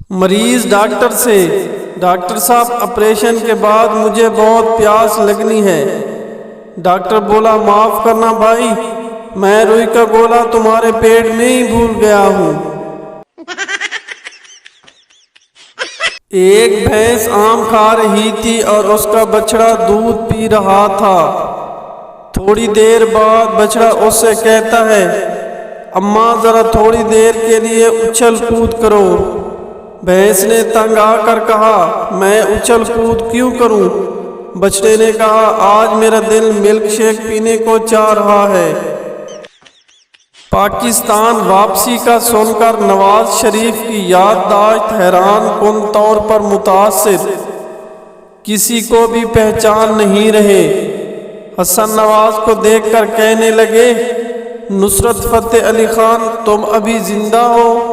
مریض ڈاکٹر سے، ڈاکٹر صاحب آپریشن کے بعد مجھے بہت پیاس لگنی ہے۔ ڈاکٹر بولا معاف کرنا بھائی، میں روئی کا گولا تمہارے پیٹ میں ہی بھول گیا ہوں۔ ایک بھینس آم کھا رہی تھی اور اس کا بچڑا دودھ پی رہا تھا۔ تھوڑی دیر بعد بچڑا اس سے کہتا ہے، اماں ذرا تھوڑی دیر کے لیے اچھل کود کرو۔ بھینس نے تنگ آ کر کہا، میں اچھل کود کیوں کروں؟ بچڑے نے کہا، آج میرا دل ملک شیک پینے کو چاہ رہا ہے۔ پاکستان واپسی کا سن کر نواز شریف کی یادداشت حیران کن طور پر متاثر، کسی کو بھی پہچان نہیں رہے۔ حسن نواز کو دیکھ کر کہنے لگے، نصرت فتح علی خان تم ابھی زندہ ہو؟